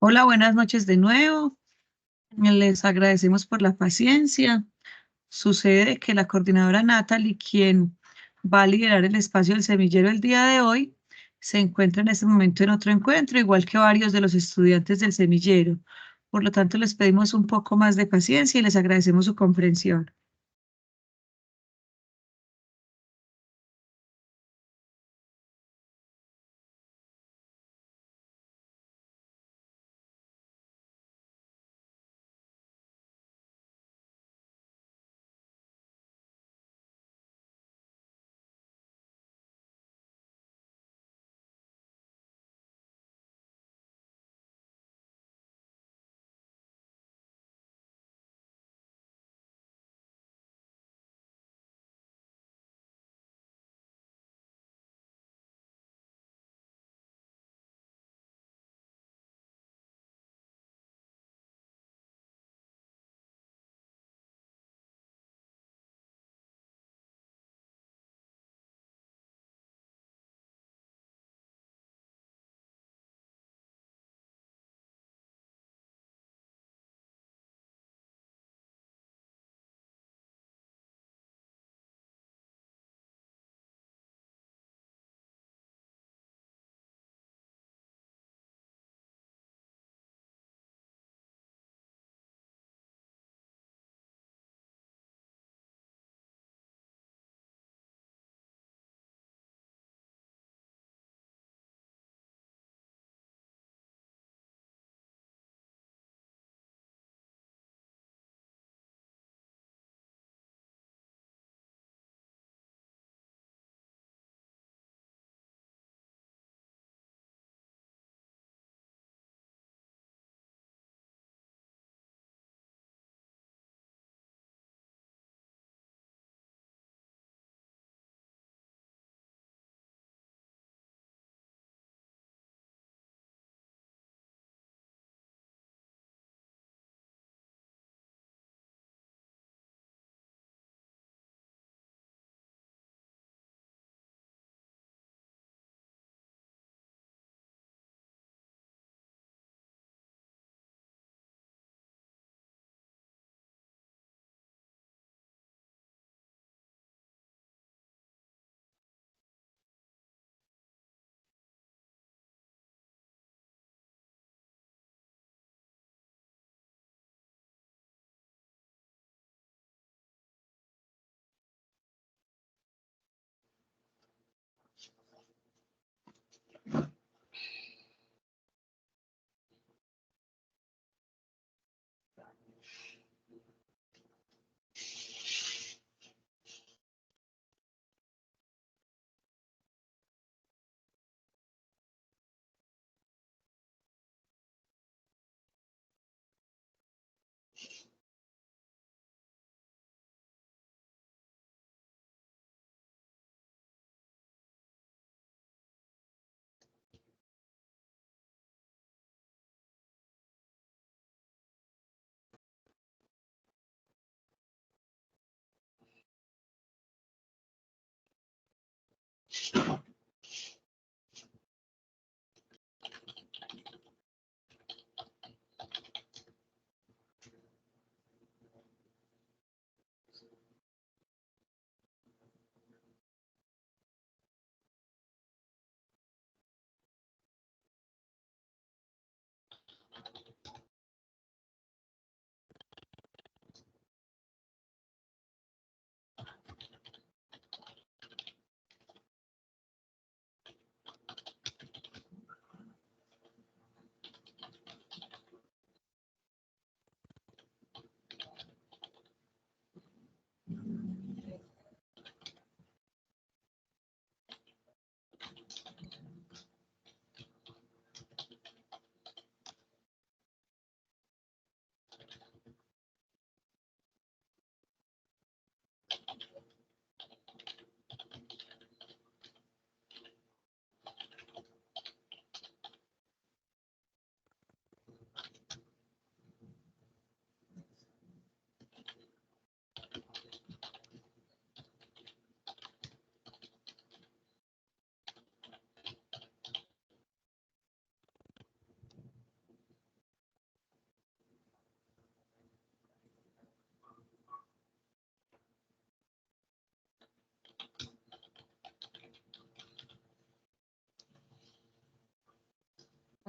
Hola, buenas noches de nuevo. Les agradecemos por la paciencia. Sucede que la coordinadora Natalie, quien va a liderar el espacio del semillero el día de hoy, se encuentra en este momento en otro encuentro, igual que varios de los estudiantes del semillero. Por lo tanto, les pedimos un poco más de paciencia y les agradecemos su comprensión.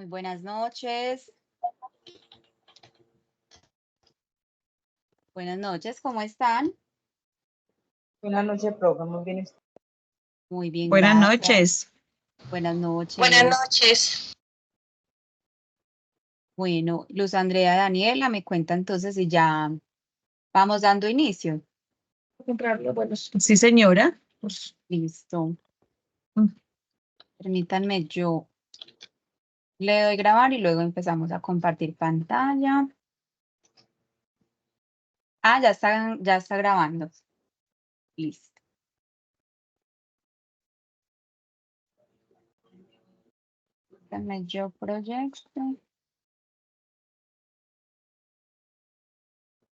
Muy buenas noches. Buenas noches, ¿cómo están? Buenas noches, profe. Muy bien. Muy bien, Buenas gracias. noches. Buenas Buenas noches. noches. Bueno, Luz Andrea, Daniela, me cuenta entonces si ya vamos dando inicio. Comprarlo, bueno, Sí, señora. Pues, Listo. mm, Permítanme, yo le doy grabar y luego empezamos a compartir pantalla. Ah, ya está grabando. Listo. Permítanme, yo proyecto.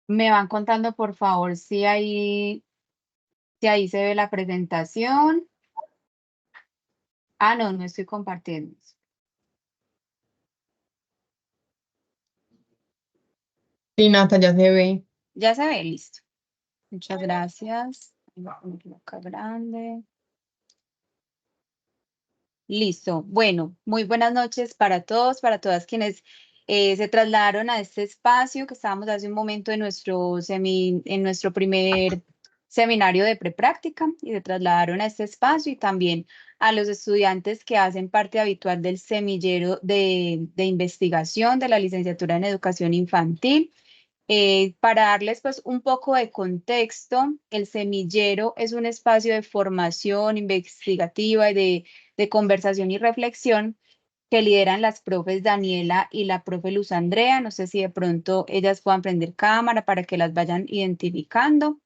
Me van contando, por favor, si ahí se ve la presentación. Ah, no, no estoy compartiendo. sí, Nata, ya se ve. Ya se ve, listo. Muchas gracias. Voy a ponerlo acá grande. Listo. Bueno, muy buenas noches para todos, para todas quienes se trasladaron a este espacio que estábamos hace un momento en nuestro primer seminario de prepráctica y se trasladaron a este espacio y también a los estudiantes que hacen parte habitual del semillero de investigación de la licenciatura en educación infantil. Para darles pues un poco de contexto, el semillero es un espacio de formación investigativa y de conversación y reflexión que lideran las profes Daniela y la profe Luz Andrea. No sé si de pronto ellas puedan prender cámara para que las vayan identificando.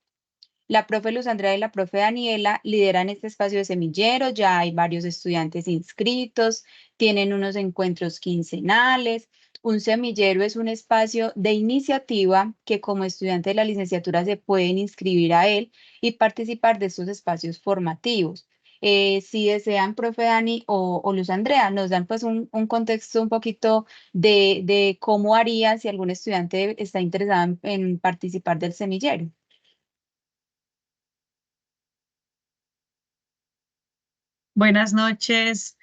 La profe Luz Andrea y la profe Daniela lideran este espacio de semilleros, ya hay varios estudiantes inscritos, tienen unos encuentros quincenales. Un semillero es un espacio de iniciativa que como estudiante de la licenciatura se pueden inscribir a él y participar de estos espacios formativos. Si desean, profe Dani o Luz Andrea, nos dan pues un contexto un poquito de cómo haría si algún estudiante está interesado en participar del semillero. Buenas noches,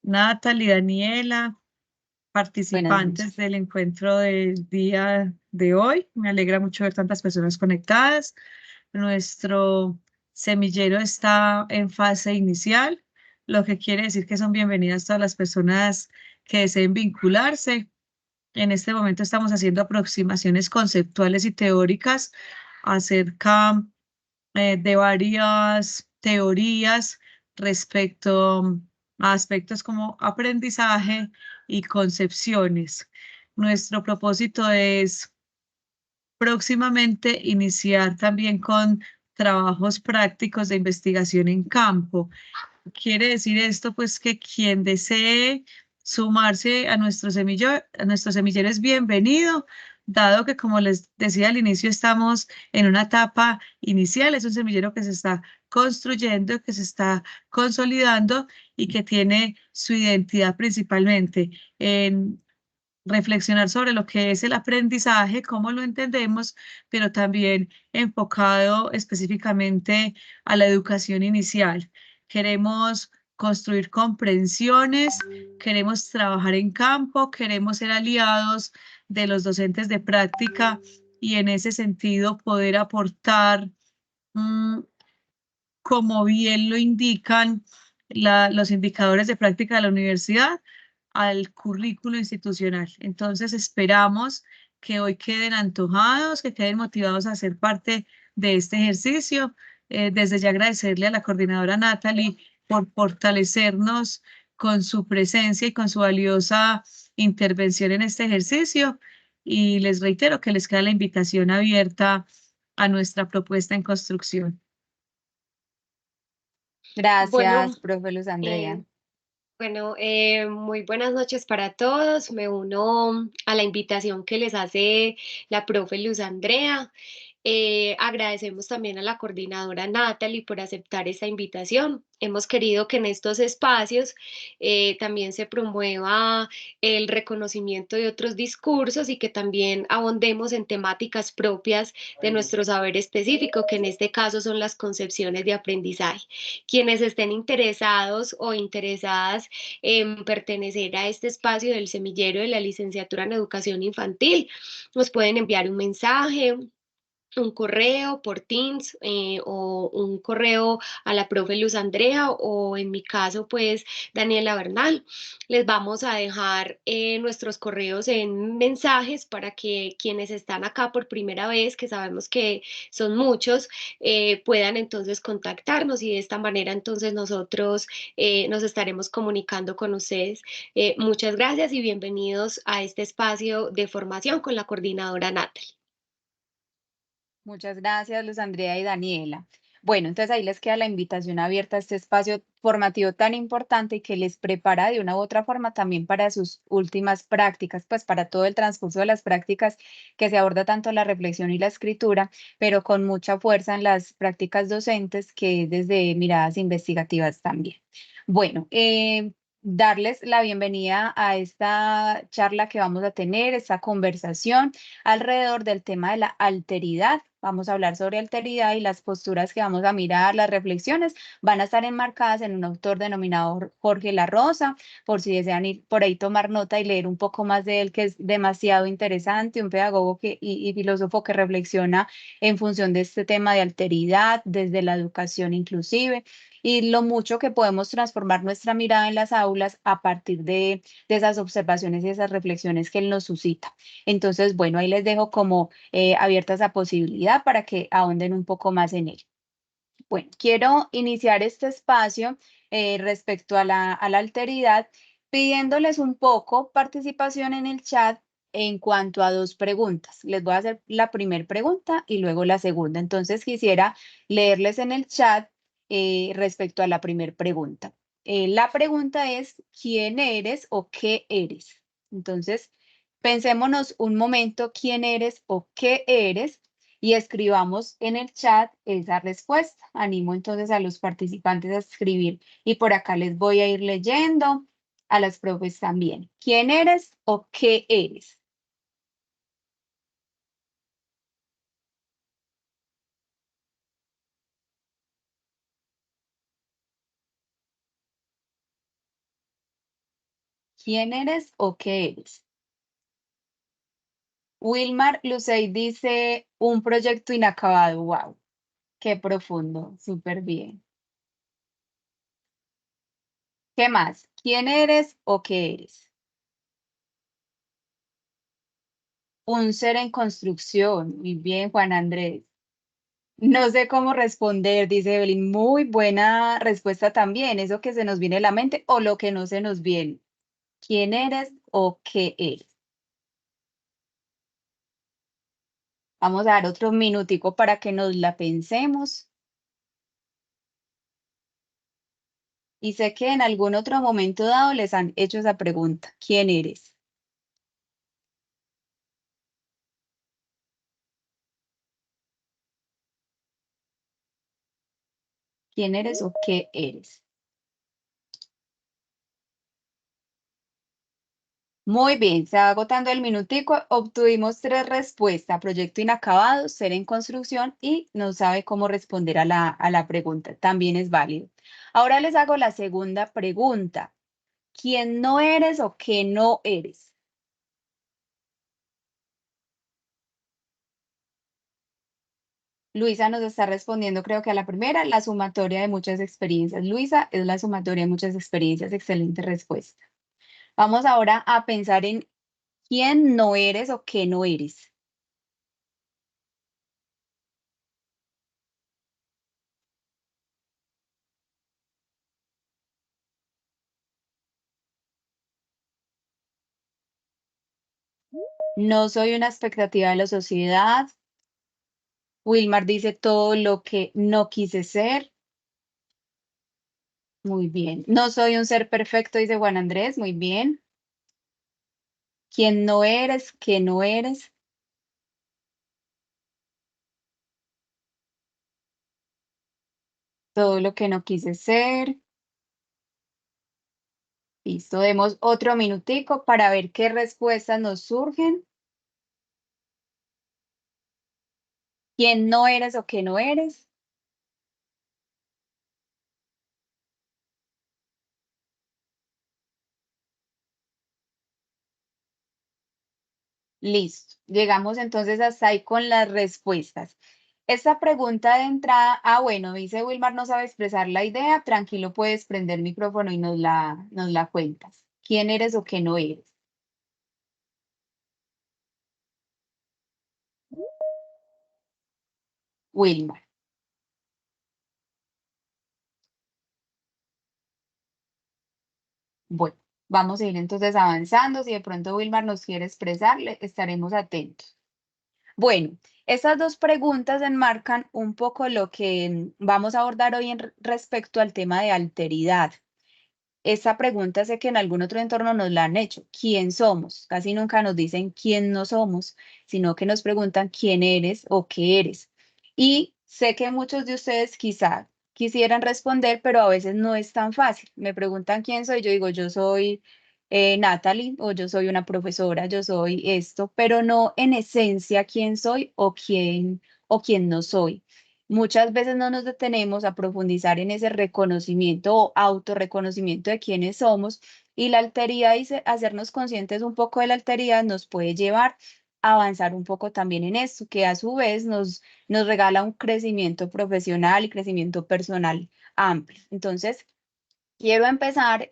Natalie, Daniela, Buenas participantes noches. del encuentro del día de hoy. Me alegra mucho ver tantas personas conectadas. Nuestro semillero está en fase inicial, lo que quiere decir que son bienvenidas todas las personas que deseen vincularse. En este momento estamos haciendo aproximaciones conceptuales y teóricas acerca de varias teorías respecto a aspectos como aprendizaje y concepciones. Nuestro propósito es próximamente iniciar también con trabajos prácticos de investigación en campo. Quiere decir esto, pues, que quien desee sumarse a nuestro semillero es bienvenido, dado que, como les decía al inicio, estamos en una etapa inicial, es un semillero que se está construyendo, que se está consolidando y que tiene su identidad principalmente en reflexionar sobre lo que es el aprendizaje, cómo lo entendemos, pero también enfocado específicamente a la educación inicial. Queremos construir comprensiones, queremos trabajar en campo, queremos ser aliados de los docentes de práctica y en ese sentido poder aportar, mm, como bien lo indican los indicadores de práctica de la universidad, al currículo institucional. Entonces, esperamos que hoy queden antojados, que queden motivados a ser parte de este ejercicio. Desde ya agradecerle a la coordinadora Natalie por fortalecernos con su presencia y con su valiosa intervención en este ejercicio. Y les reitero que les queda la invitación abierta a nuestra propuesta en construcción. Gracias, Bueno, profe Luz Andrea. eh, muy buenas noches para todos. Me uno a la invitación que les hace la profe Luz Andrea. Agradecemos también a la coordinadora Natalie por aceptar esta invitación. Hemos querido que en estos espacios también se promueva el reconocimiento de otros discursos y que también abondemos en temáticas propias de nuestro saber específico, que en este caso son las concepciones de aprendizaje. Quienes estén interesados o interesadas en pertenecer a este espacio del semillero de la licenciatura en educación infantil, nos pueden enviar un mensaje, un correo por Teams o un correo a la profe Luz Andrea o en mi caso pues Daniela Bernal. Les vamos a dejar nuestros correos en mensajes para que quienes están acá por primera vez, que sabemos que son muchos, puedan entonces contactarnos y de esta manera entonces nosotros nos estaremos comunicando con ustedes. Muchas gracias y bienvenidos a este espacio de formación con la coordinadora Natalie. Muchas gracias, Luz Andrea y Daniela. Bueno, entonces ahí les queda la invitación abierta a este espacio formativo tan importante y que les prepara de una u otra forma también para sus últimas prácticas, pues para todo el transcurso de las prácticas que se aborda tanto la reflexión y la escritura, pero con mucha fuerza en las prácticas docentes que es desde miradas investigativas también. Bueno, darles la bienvenida a esta charla que vamos a tener, esta conversación alrededor del tema de la alteridad. Vamos a hablar sobre alteridad y las posturas que vamos a mirar, las reflexiones van a estar enmarcadas en un autor denominado Jorge La Rosa, por si desean ir por ahí tomar nota y leer un poco más de él, que es demasiado interesante, un pedagogo y filósofo que reflexiona en función de este tema de alteridad, desde la educación inclusive, y lo mucho que podemos transformar nuestra mirada en las aulas a partir de esas observaciones y esas reflexiones que él nos suscita. Entonces, bueno, ahí les dejo como abierta esa posibilidad para que ahonden un poco más en él. Bueno, quiero iniciar este espacio respecto a la alteridad pidiéndoles un poco participación en el chat en cuanto a dos preguntas. Les voy a hacer la primera pregunta y luego la segunda. Entonces, quisiera leerles en el chat respecto a la primera pregunta. La pregunta es, ¿quién eres o qué eres? Entonces, pensémonos un momento, ¿quién eres o qué eres? Y escribamos en el chat esa respuesta. Animo entonces a los participantes a escribir y por acá les voy a ir leyendo, a las profes también. ¿Quién eres o qué eres? ¿Quién eres o qué eres? Wilmar Lucey dice un proyecto inacabado. Wow, qué profundo, súper bien. ¿Qué más? ¿Quién eres o qué eres? Un ser en construcción. Muy bien, Juan Andrés. No sé cómo responder, dice Evelyn. Muy buena respuesta también. Eso que se nos viene a la mente o lo que no se nos viene. ¿Quién eres o qué eres? Vamos a dar otro minutico para que nos la pensemos. Y sé que en algún otro momento dado les han hecho esa pregunta. ¿Quién eres? ¿Quién eres o qué eres? Muy bien, se va agotando el minutico. Obtuvimos 3 respuestas: proyecto inacabado, ser en construcción y no sabe cómo responder a la pregunta. También es válido. Ahora les hago la segunda pregunta. ¿Quién no eres o qué no eres? Luisa nos está respondiendo, creo que a la primera, la sumatoria de muchas experiencias. Luisa es la sumatoria de muchas experiencias. Excelente respuesta. Vamos ahora a pensar en quién no eres o qué no eres. No soy una expectativa de la sociedad. Wilmar dice todo lo que no quise ser. Muy bien. No soy un ser perfecto, dice Juan Andrés. Muy bien. ¿Quién no eres? ¿Qué no eres? todo lo que no quise ser. Listo, demos otro minutico para ver qué respuestas nos surgen. ¿Quién no eres o qué no eres? Listo, llegamos entonces hasta ahí con las respuestas. Esta pregunta de entrada, bueno, dice Wilmar no sabe expresar la idea, tranquilo, puedes prender el micrófono y nos la cuentas. ¿Quién eres o qué no eres? Wilmar. Bueno, vamos a ir entonces avanzando. Si de pronto Wilmar nos quiere expresar, estaremos atentos. Bueno, estas dos preguntas enmarcan un poco lo que vamos a abordar hoy respecto al tema de alteridad. Esta pregunta sé que en algún otro entorno nos la han hecho. ¿Quién somos? Casi nunca nos dicen quién no somos, sino que nos preguntan quién eres o qué eres. Y sé que muchos de ustedes quizá quisieran responder, pero a veces no es tan fácil. Me preguntan quién soy, yo digo, yo soy Natalie, o yo soy una profesora, yo soy esto, pero no en esencia quién soy o quién no soy. Muchas veces no nos detenemos a profundizar en ese reconocimiento o autorreconocimiento de quiénes somos, y la alteridad y hacernos conscientes un poco de la alteridad nos puede llevar a avanzar un poco también en esto, que a su vez nos regala un crecimiento profesional y crecimiento personal amplio. Entonces, quiero empezar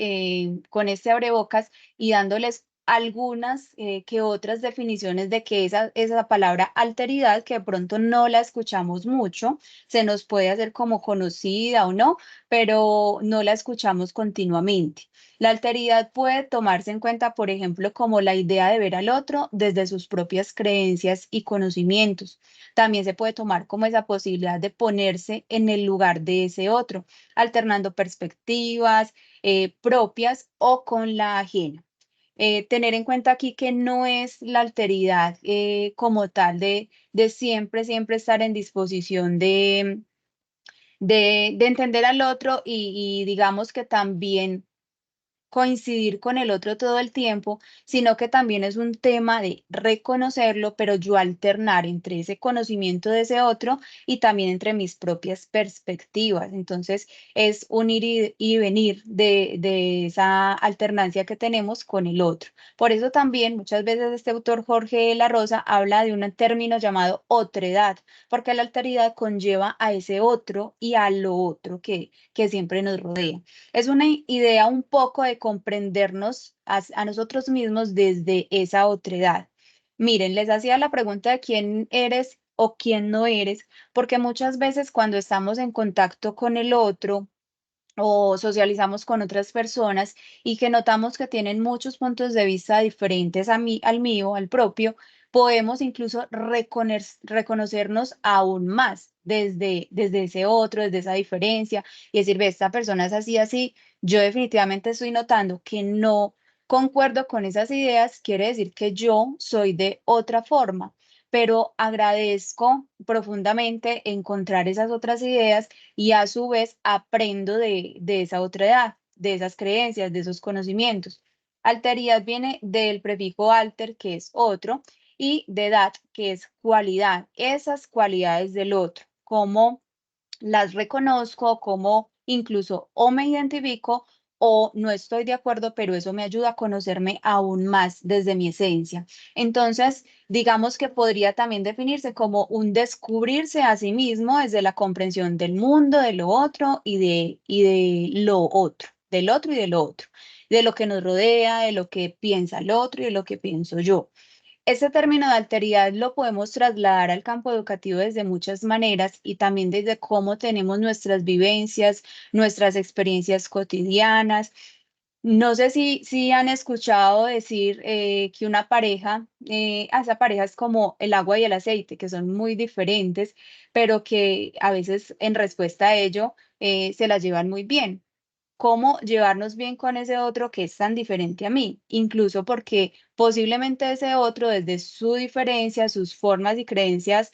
con este abrebocas y dándoles algunas que otras definiciones de qué es esa palabra alteridad, que de pronto no la escuchamos mucho, se nos puede hacer como conocida o no, pero no la escuchamos continuamente. La alteridad puede tomarse en cuenta, por ejemplo, como la idea de ver al otro desde sus propias creencias y conocimientos. También se puede tomar como esa posibilidad de ponerse en el lugar de ese otro, alternando perspectivas propias o con la ajena. Tener en cuenta aquí que no es la alteridad como tal de siempre, siempre estar en disposición de entender al otro y digamos que también coincidir con el otro todo el tiempo, sino que también es un tema de reconocerlo, pero yo alternar entre ese conocimiento de ese otro y también entre mis propias perspectivas. Entonces, es un ir y venir de esa alternancia que tenemos con el otro. Por eso también muchas veces este autor Jorge de la Rosa habla de un término llamado otredad, porque la alteridad conlleva a ese otro y a lo otro que siempre nos rodea. Es una idea un poco de comprendernos a nosotros mismos desde esa otredad. Miren, les hacía la pregunta de quién eres o quién no eres, porque muchas veces cuando estamos en contacto con el otro, o socializamos con otras personas y que notamos que tienen muchos puntos de vista diferentes a mí, al mío, al propio, podemos incluso reconocernos aún más desde ese otro, desde esa diferencia y decir, ve, esta persona es así, así, yo definitivamente estoy notando que no concuerdo con esas ideas, quiere decir que yo soy de otra forma, pero agradezco profundamente encontrar esas otras ideas y a su vez aprendo de esa otra edad, de esas creencias, de esos conocimientos. Alteridad viene del prefijo alter, que es otro, y de edad, que es cualidad, esas cualidades del otro, cómo las reconozco, cómo incluso o me identifico o no estoy de acuerdo, pero eso me ayuda a conocerme aún más desde mi esencia. Entonces, digamos que podría también definirse como un descubrirse a sí mismo desde la comprensión del mundo, de lo otro y de lo otro, del otro y de lo otro, de lo que nos rodea, de lo que piensa el otro y de lo que pienso yo. Este término de alteridad lo podemos trasladar al campo educativo desde muchas maneras y también desde cómo tenemos nuestras vivencias, nuestras experiencias cotidianas. No sé si han escuchado decir que una pareja, esa pareja es como el agua y el aceite, que son muy diferentes, pero que a veces en respuesta a ello se las llevan muy bien. Cómo llevarnos bien con ese otro que es tan diferente a mí, incluso porque posiblemente ese otro, desde su diferencia, sus formas y creencias,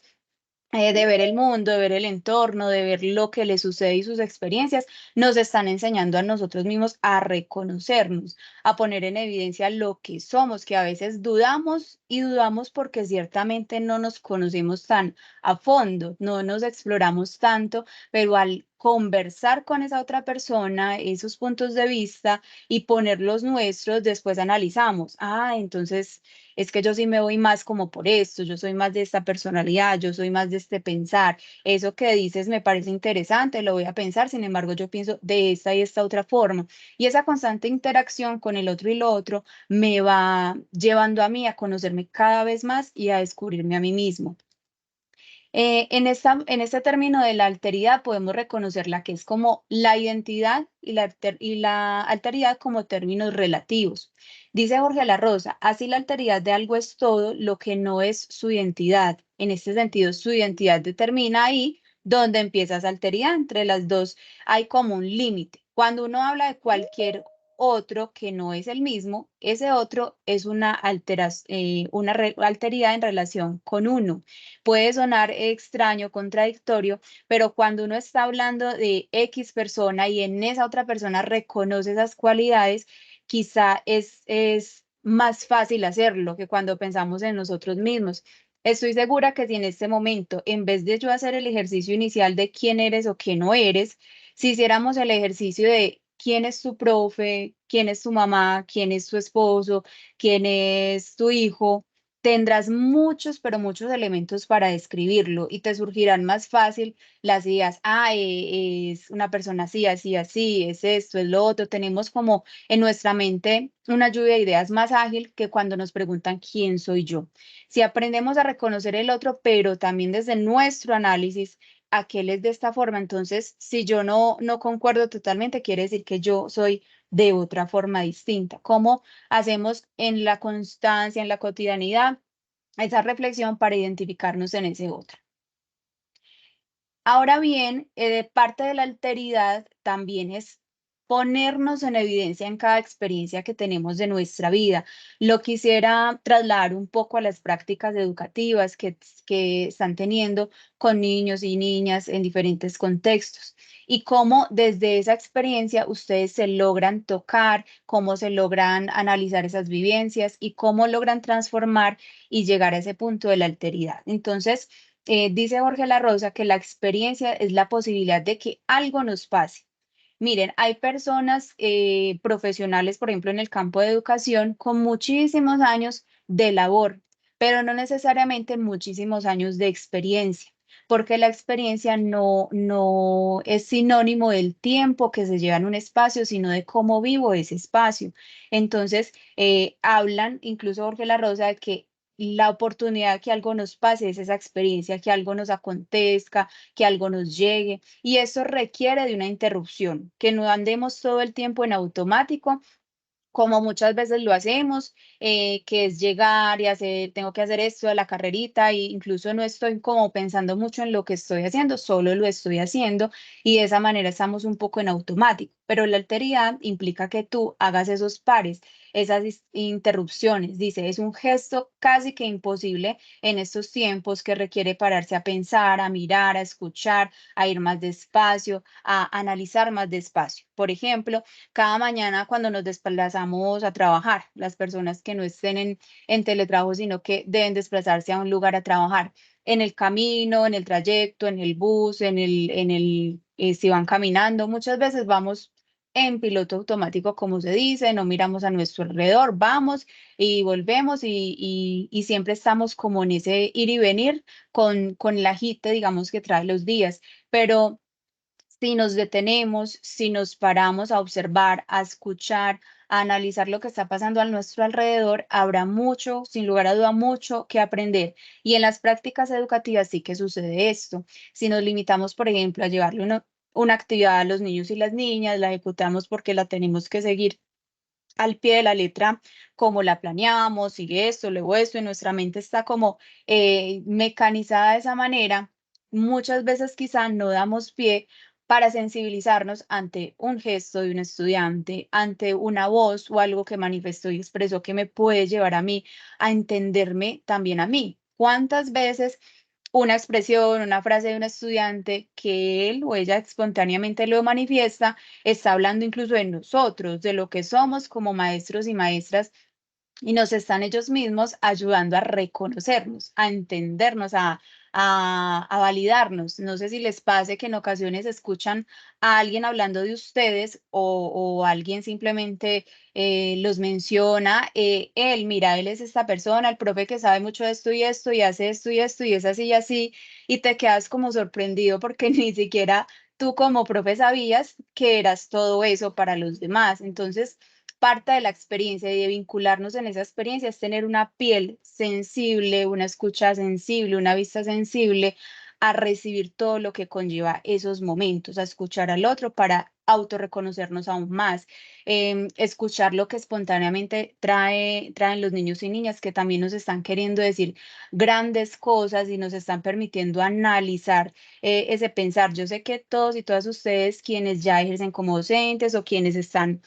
de ver el mundo, de ver el entorno, de ver lo que les sucede y sus experiencias, nos están enseñando a nosotros mismos a reconocernos, a poner en evidencia lo que somos, que a veces dudamos y dudamos porque ciertamente no nos conocemos tan a fondo, no nos exploramos tanto, pero al conversar con esa otra persona, esos puntos de vista y poner los nuestros, después analizamos, entonces es que yo sí me voy más como por esto, yo soy más de esta personalidad, yo soy más de este pensar. Eso que dices me parece interesante, lo voy a pensar, sin embargo, yo pienso de esta y esta otra forma. Y esa constante interacción con el otro y lo otro me va llevando a mí a conocerme cada vez más y a descubrirme a mí mismo. En este término de la alteridad podemos reconocerla que es como la identidad y la alteridad como términos relativos. Dice Jorge La Rosa, así la alteridad de algo es todo lo que no es su identidad. En este sentido, su identidad determina ahí donde empieza esa alteridad. Entre las dos hay como un límite. Cuando uno habla de cualquier otro que no es el mismo, ese otro es una alteridad en relación con uno. Puede sonar extraño, contradictorio, pero cuando uno está hablando de X persona y en esa otra persona reconoce esas cualidades, quizá es más fácil hacerlo que cuando pensamos en nosotros mismos. Estoy segura que si en este momento, en vez de yo hacer el ejercicio inicial de quién eres o qué no eres, si hiciéramos el ejercicio de quién es tu profe, quién es tu mamá, quién es tu esposo, quién es tu hijo, tendrás muchos, pero muchos elementos para describirlo y te surgirán más fácil las ideas. Es una persona así, así, así, es esto, es lo otro. Tenemos como en nuestra mente una lluvia de ideas más ágil que cuando nos preguntan quién soy yo. Si aprendemos a reconocer el otro, pero también desde nuestro análisis, aquel es de esta forma, entonces si yo no concuerdo totalmente, quiere decir que yo soy de otra forma distinta. ¿Cómo hacemos en la constancia, en la cotidianidad, esa reflexión para identificarnos en ese otro? Ahora bien, parte de la alteridad también es ponernos en evidencia en cada experiencia que tenemos de nuestra vida. Lo quisiera trasladar un poco a las prácticas educativas que están teniendo con niños y niñas en diferentes contextos y cómo desde esa experiencia ustedes se logran tocar, cómo se logran analizar esas vivencias y cómo logran transformar y llegar a ese punto de la alteridad. Entonces, dice Jorge La Rosa que la experiencia es la posibilidad de que algo nos pase. Miren, hay personas profesionales, por ejemplo, en el campo de educación, con muchísimos años de labor, pero no necesariamente muchísimos años de experiencia, porque la experiencia no es sinónimo del tiempo que se lleva en un espacio, sino de cómo vivo ese espacio. Entonces, hablan, incluso Jorge La Rosa, de que la oportunidad que algo nos pase es esa experiencia, que algo nos acontezca, que algo nos llegue. Y eso requiere de una interrupción, que no andemos todo el tiempo en automático, como muchas veces lo hacemos, que es llegar y hacer, tengo que hacer esto de la carrerita, e incluso no estoy como pensando mucho en lo que estoy haciendo, solo lo estoy haciendo y de esa manera estamos un poco en automático. Pero la alteridad implica que tú hagas esos pares, esas interrupciones. Dice, es un gesto casi que imposible en estos tiempos que requiere pararse a pensar, a mirar, a escuchar, a ir más despacio, a analizar más despacio. Por ejemplo, cada mañana cuando nos desplazamos a trabajar, las personas que no estén en teletrabajo, sino que deben desplazarse a un lugar a trabajar, en el camino, en el trayecto, en el bus, si van caminando, muchas veces vamos en piloto automático, como se dice, no miramos a nuestro alrededor, vamos y volvemos y siempre estamos como en ese ir y venir con el agite, digamos, que trae los días, pero si nos detenemos, si nos paramos a observar, a escuchar, a analizar lo que está pasando a nuestro alrededor, habrá mucho, sin lugar a duda, mucho que aprender. Y en las prácticas educativas sí que sucede esto. Si nos limitamos, por ejemplo, a llevarle una actividad a los niños y las niñas, la ejecutamos porque la tenemos que seguir al pie de la letra, como la planeamos, sigue esto, luego esto, y nuestra mente está como mecanizada de esa manera, muchas veces quizá no damos pie para sensibilizarnos ante un gesto de un estudiante, ante una voz o algo que manifestó y expresó que me puede llevar a mí a entenderme también a mí. ¿Cuántas veces una expresión, una frase de un estudiante que él o ella espontáneamente lo manifiesta, está hablando incluso de nosotros, de lo que somos como maestros y maestras, y nos están ellos mismos ayudando a reconocernos, a entendernos, a validarnos. No sé si les pase que en ocasiones escuchan a alguien hablando de ustedes o alguien simplemente los menciona, él, mira, él es esta persona, el profe que sabe mucho de esto y hace esto y esto y es así y así, y te quedas como sorprendido porque ni siquiera tú como profe sabías que eras todo eso para los demás. Entonces, parte de la experiencia y de vincularnos en esa experiencia es tener una piel sensible, una escucha sensible, una vista sensible a recibir todo lo que conlleva esos momentos, a escuchar al otro para autorreconocernos aún más, escuchar lo que espontáneamente traen los niños y niñas que también nos están queriendo decir grandes cosas y nos están permitiendo analizar ese pensar. Yo sé que todos y todas ustedes quienes ya ejercen como docentes o quienes están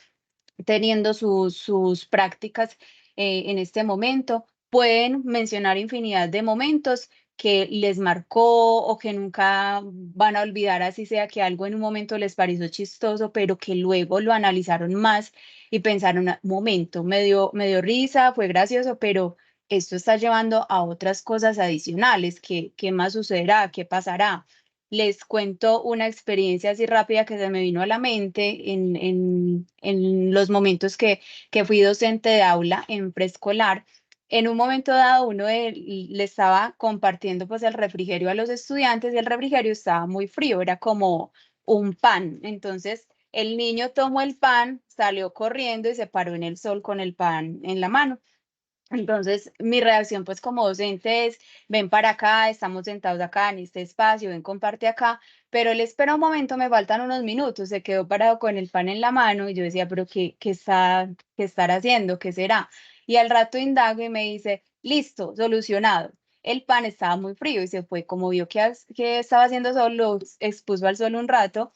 teniendo sus prácticas en este momento, pueden mencionar infinidad de momentos que les marcó o que nunca van a olvidar, así sea que algo en un momento les pareció chistoso, pero que luego lo analizaron más y pensaron, "Ah, momento, me dio risa, fue gracioso, pero esto está llevando a otras cosas adicionales. ¿Qué más sucederá? ¿Qué pasará?". Les cuento una experiencia así rápida que se me vino a la mente en los momentos que fui docente de aula en preescolar. En un momento dado, le estaba compartiendo pues el refrigerio a los estudiantes y el refrigerio estaba muy frío, era como un pan. Entonces, el niño tomó el pan, salió corriendo y se paró en el sol con el pan en la mano. Entonces, mi reacción, pues como docente es, ven para acá, estamos sentados acá en este espacio, ven, comparte acá, pero él espera un momento, me faltan unos minutos, se quedó parado con el pan en la mano y yo decía, pero qué estar haciendo? ¿Qué será? Y al rato indago y me dice, listo, solucionado. El pan estaba muy frío y se fue, como vio que estaba haciendo sol, lo expuso al sol un rato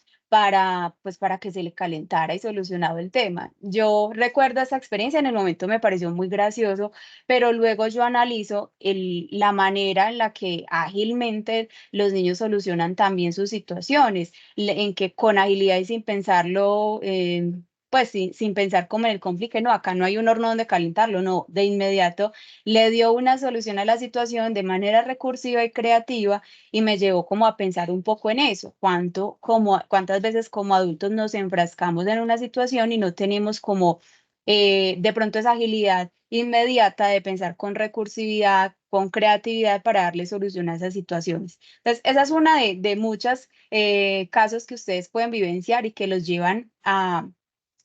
pues para que se le calentara y solucionado el tema. Yo recuerdo esa experiencia, en el momento me pareció muy gracioso, pero luego yo analizo la manera en la que ágilmente los niños solucionan también sus situaciones, en que con agilidad y sin pensarlo, pues sin pensar como en el conflicto, no, acá no hay un horno donde calentarlo, no, de inmediato le dio una solución a la situación de manera recursiva y creativa y me llevó como a pensar un poco en eso, cuántas veces como adultos nos enfrascamos en una situación y no tenemos como de pronto esa agilidad inmediata de pensar con recursividad, con creatividad para darle solución a esas situaciones. Entonces, esa es una de muchos casos que ustedes pueden vivenciar y que los llevan a,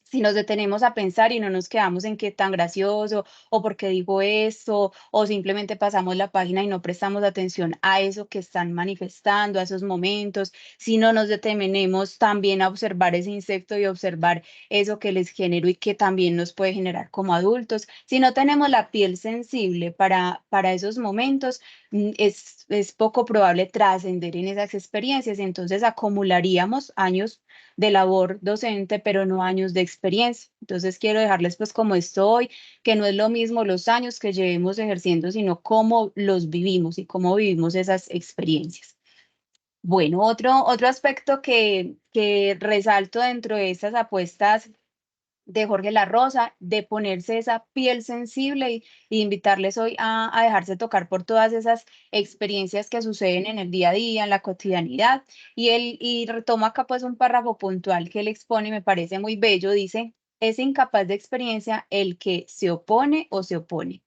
si nos detenemos a pensar y no nos quedamos en qué tan gracioso o por qué digo esto, o simplemente pasamos la página y no prestamos atención a eso que están manifestando, a esos momentos, si no nos detenemos también a observar ese insecto y observar eso que les generó y que también nos puede generar como adultos, si no tenemos la piel sensible para esos momentos, es poco probable trascender en esas experiencias, entonces acumularíamos años de labor docente, pero no años de experiencia. Entonces quiero dejarles pues como estoy, que no es lo mismo los años que llevemos ejerciendo, sino cómo los vivimos y cómo vivimos esas experiencias. Bueno, otro aspecto que resalto dentro de estas apuestas de Jorge La Rosa, de ponerse esa piel sensible y invitarles hoy a dejarse tocar por todas esas experiencias que suceden en el día a día, en la cotidianidad. Y retoma acá pues un párrafo puntual que él expone y me parece muy bello. Dice, es incapaz de experiencia el que se opone o se opone,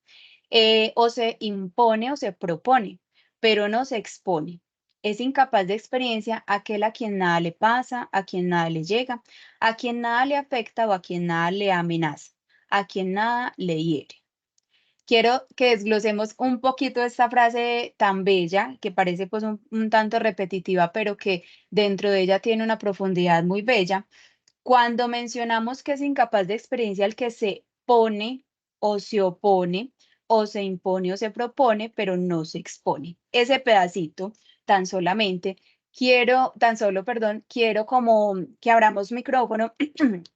o se impone o se propone, pero no se expone. Es incapaz de experiencia aquel a quien nada le pasa, a quien nada le llega, a quien nada le afecta o a quien nada le amenaza, a quien nada le hiere. Quiero que desglosemos un poquito esta frase tan bella, que parece pues un tanto repetitiva, pero que dentro de ella tiene una profundidad muy bella. Cuando mencionamos que es incapaz de experiencia el que se pone o se opone o se impone o se propone, pero no se expone. Ese pedacito tan solamente quiero, tan solo, perdón, quiero como que abramos micrófono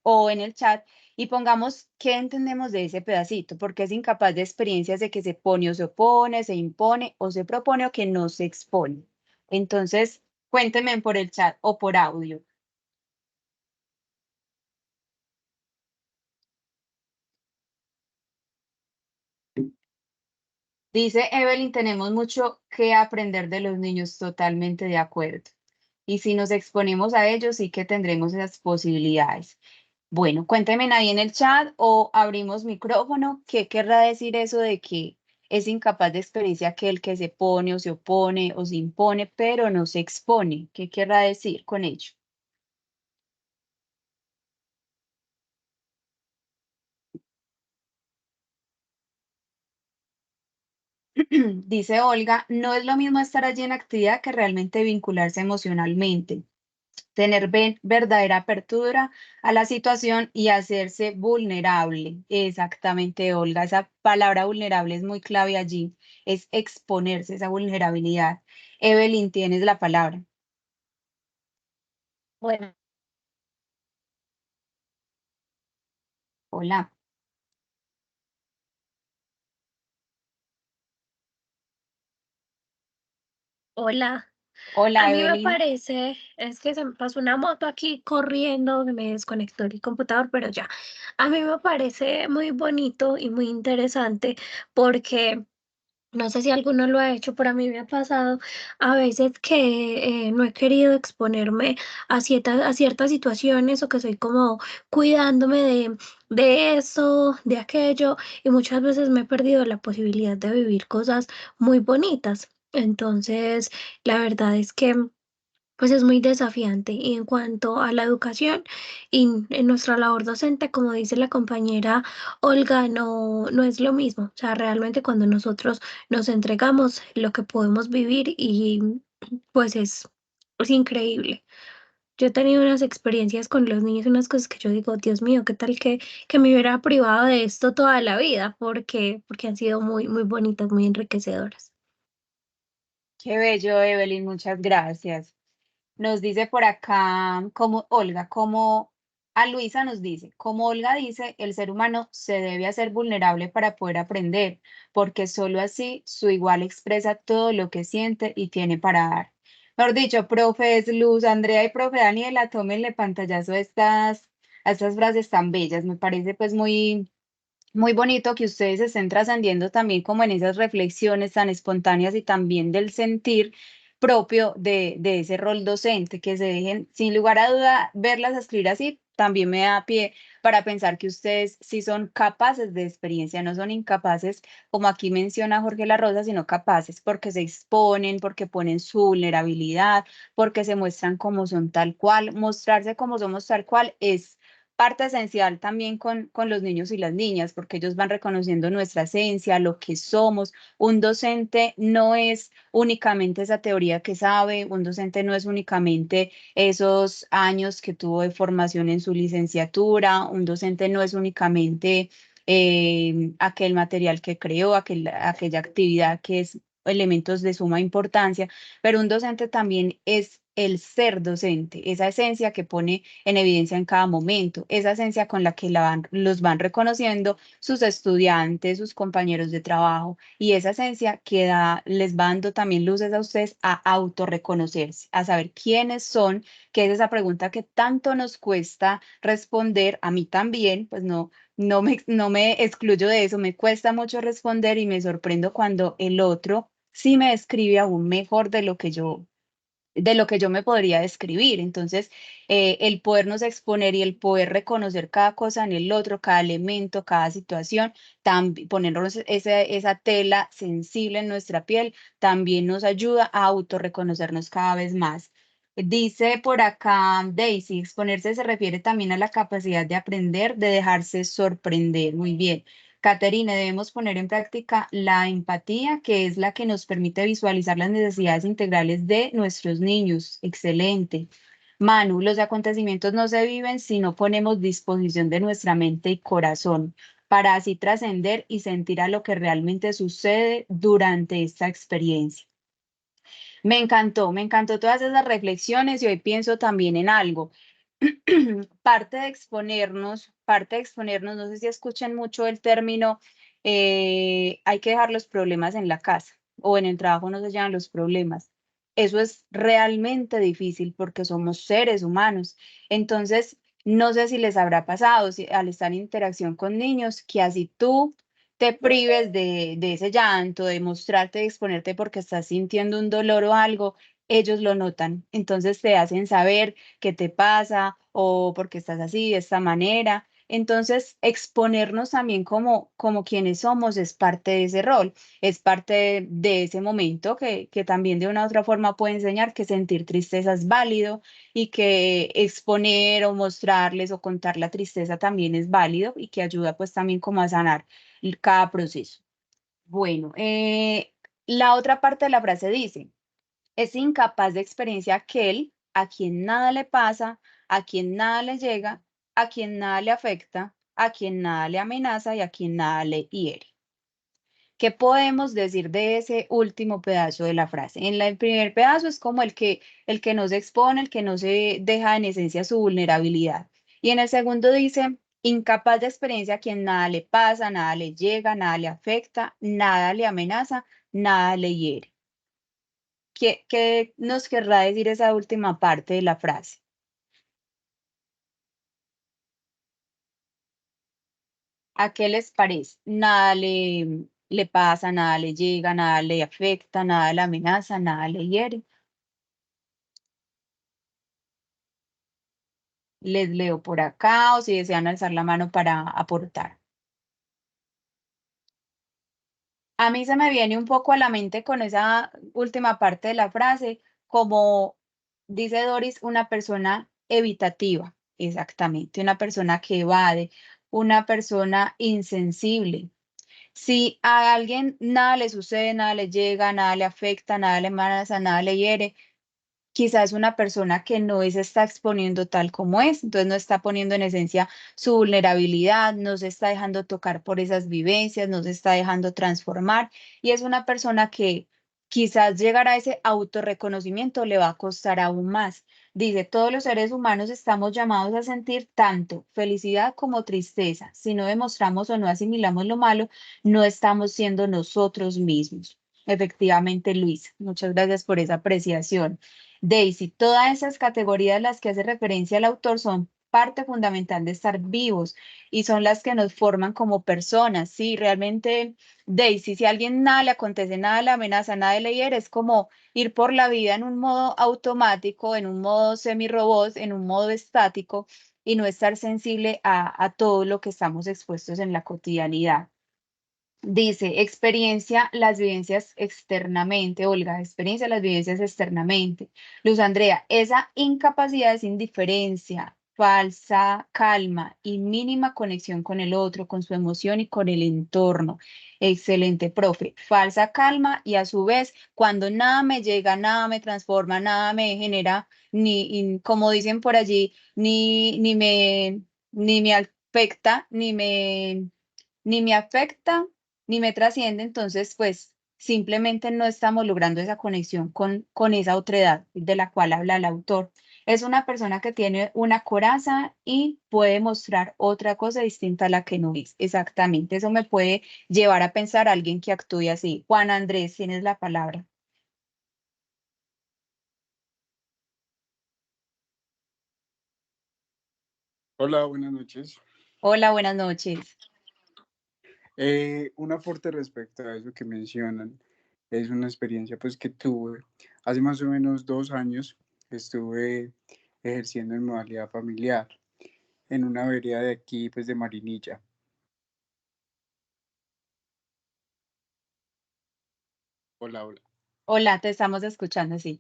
o en el chat y pongamos qué entendemos de ese pedacito, porque es incapaz de experiencias de que se pone o se opone, se impone o se propone o que no se expone. Entonces, cuéntenme por el chat o por audio. Dice Evelyn, tenemos mucho que aprender de los niños, totalmente de acuerdo. Y si nos exponemos a ellos, sí que tendremos esas posibilidades. Bueno, cuéntenme ahí en el chat o abrimos micrófono. ¿Qué querrá decir eso de que es incapaz de experiencia aquel que se pone o se opone o se impone, pero no se expone? ¿Qué querrá decir con ello? Dice Olga, no es lo mismo estar allí en actividad que realmente vincularse emocionalmente, tener verdadera apertura a la situación y hacerse vulnerable. Exactamente, Olga, esa palabra vulnerable es muy clave allí, es exponerse esa vulnerabilidad. Evelyn, tienes la palabra. Bueno, Hola. hola. A Hola, mí me Evelyn. parece, es que se me pasó una moto aquí corriendo, me desconectó el computador, pero ya. A mí me parece muy bonito y muy interesante porque no sé si alguno lo ha hecho, pero a mí me ha pasado a veces que no he querido exponerme a ciertas situaciones o que soy como cuidándome de eso, de aquello, y muchas veces me he perdido la posibilidad de vivir cosas muy bonitas. Entonces, la verdad es que pues es muy desafiante. Y en cuanto a la educación y en nuestra labor docente, como dice la compañera Olga, no es lo mismo. O sea, realmente cuando nosotros nos entregamos lo que podemos vivir y pues es increíble. Yo he tenido unas experiencias con los niños, unas cosas que yo digo, Dios mío, ¿qué tal que me hubiera privado de esto toda la vida? Porque han sido muy, muy bonitas, muy enriquecedoras. Qué bello, Evelyn, muchas gracias. Nos dice por acá, como Olga, como a Luisa nos dice, como Olga dice, el ser humano se debe hacer vulnerable para poder aprender, porque solo así su igual expresa todo lo que siente y tiene para dar. Mejor dicho, profes Luz, Andrea y profe Daniela, tómenle pantallazo a estas frases tan bellas. Me parece pues muy bonito que ustedes estén trascendiendo también como en esas reflexiones tan espontáneas y también del sentir propio de ese rol docente, que se dejen, sin lugar a duda, verlas escribir así, también me da pie para pensar que ustedes sí son capaces de experiencia, no son incapaces, como aquí menciona Jorge La Rosa, sino capaces porque se exponen, porque ponen su vulnerabilidad, porque se muestran como son tal cual. Mostrarse como somos tal cual es parte esencial también con los niños y las niñas, porque ellos van reconociendo nuestra esencia, lo que somos. Un docente no es únicamente esa teoría que sabe, un docente no es únicamente esos años que tuvo de formación en su licenciatura, un docente no es únicamente aquel material que creó, aquella actividad que es elementos de suma importancia, pero un docente también es el ser docente, esa esencia que pone en evidencia en cada momento, esa esencia con la que los van reconociendo sus estudiantes, sus compañeros de trabajo y esa esencia que les va dando también luces a ustedes a autorreconocerse, a saber quiénes son, que es esa pregunta que tanto nos cuesta responder, a mí también, pues no me excluyo de eso, me cuesta mucho responder y me sorprendo cuando el otro sí me describe aún mejor de lo que yo me podría describir. Entonces, el podernos exponer y el poder reconocer cada cosa en el otro, cada elemento, cada situación, ponernos esa tela sensible en nuestra piel, también nos ayuda a autorreconocernos cada vez más. Dice por acá Daisy, exponerse se refiere también a la capacidad de aprender, de dejarse sorprender. Muy bien. Caterina, debemos poner en práctica la empatía, que es la que nos permite visualizar las necesidades integrales de nuestros niños. Excelente. Manu, los acontecimientos no se viven si no ponemos disposición de nuestra mente y corazón para así trascender y sentir a lo que realmente sucede durante esta experiencia. Me encantó todas esas reflexiones y hoy pienso también en algo. Parte de exponernos, no sé si escuchan mucho el término, hay que dejar los problemas en la casa o en el trabajo no se llaman los problemas. Eso es realmente difícil porque somos seres humanos. Entonces, no sé si les habrá pasado si, al estar en interacción con niños, que así tú te prives de ese llanto, de mostrarte, de exponerte porque estás sintiendo un dolor o algo, ellos lo notan. Entonces te hacen saber qué te pasa o por qué estás así, de esta manera. Entonces, exponernos también como quienes somos es parte de ese rol, es parte de ese momento que también de una u otra forma puede enseñar que sentir tristeza es válido y que exponer o mostrarles o contar la tristeza también es válido y que ayuda pues también como a sanar cada proceso. Bueno, la otra parte de la frase dice, es incapaz de experiencia aquel a quien nada le pasa, a quien nada le llega, a quien nada le afecta, a quien nada le amenaza y a quien nada le hiere. ¿Qué podemos decir de ese último pedazo de la frase? El primer pedazo es como el que no se expone, el que no se deja en esencia su vulnerabilidad. Y en el segundo dice, incapaz de experiencia a quien nada le pasa, nada le llega, nada le afecta, nada le amenaza, nada le hiere. ¿Qué nos querrá decir esa última parte de la frase? ¿A qué les parece? Nada le pasa, nada le llega, nada le afecta, nada le amenaza, nada le hiere. Les leo por acá o si desean alzar la mano para aportar. A mí se me viene un poco a la mente con esa última parte de la frase, como dice Doris, una persona evitativa, exactamente, una persona que evade, una persona insensible. Si a alguien nada le sucede, nada le llega, nada le afecta, nada le amenaza, nada le hiere, quizás una persona que no se está exponiendo tal como es, entonces no está poniendo en esencia su vulnerabilidad, no se está dejando tocar por esas vivencias, no se está dejando transformar y es una persona que quizás llegar a ese autorreconocimiento le va a costar aún más. Dice, todos los seres humanos estamos llamados a sentir tanto felicidad como tristeza. Si no demostramos o no asimilamos lo malo, no estamos siendo nosotros mismos. Efectivamente, Luis, muchas gracias por esa apreciación. Daisy, todas esas categorías a las que hace referencia el autor son parte fundamental de estar vivos y son las que nos forman como personas. Sí, realmente, Daisy, si a alguien nada le acontece, nada le amenaza, nada le hiere, es como ir por la vida en un modo automático, en un modo semi-robot, en un modo estático y no estar sensible a todo lo que estamos expuestos en la cotidianidad. Dice, experiencia las vivencias externamente, Olga, experiencia las vivencias externamente. Luz Andrea, esa incapacidad es indiferencia, falsa calma y mínima conexión con el otro, con su emoción y con el entorno. Excelente, profe. Falsa calma y a su vez, cuando nada me llega, nada me transforma, nada me genera, como dicen por allí, ni me afecta, ni me afecta ni me trasciende, entonces pues simplemente no estamos logrando esa conexión con esa otredad de la cual habla el autor. Es una persona que tiene una coraza y puede mostrar otra cosa distinta a la que no es. Exactamente, eso me puede llevar a pensar a alguien que actúe así. Juan Andrés, tienes la palabra. Hola, buenas noches. Hola, buenas noches. Un aporte respecto a eso que mencionan es una experiencia pues que tuve hace más o menos 2 años. Estuve ejerciendo en modalidad familiar en una vereda de aquí pues de Marinilla. Hola, hola. Hola, te estamos escuchando, sí.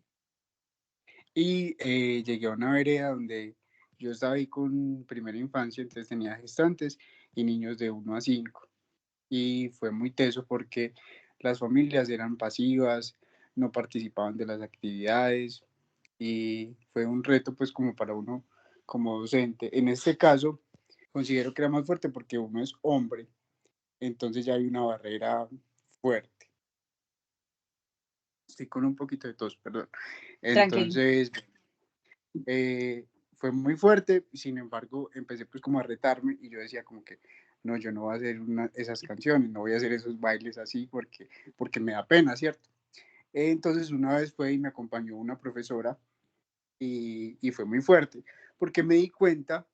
Y llegué a una vereda donde yo estaba ahí con primera infancia, entonces tenía gestantes y niños de 1 a 5. Y fue muy teso porque las familias eran pasivas, no participaban de las actividades y fue un reto pues como para uno como docente. En este caso considero que era más fuerte porque uno es hombre, entonces ya hay una barrera fuerte. Estoy con un poquito de tos, perdón. Tranquilo. Entonces, fue muy fuerte, sin embargo, empecé pues como a retarme y yo decía como que, no, yo no voy a hacer esas canciones, no voy a hacer esos bailes así porque me da pena, ¿cierto? Entonces una vez fue y me acompañó una profesora y fue muy fuerte, porque me di cuenta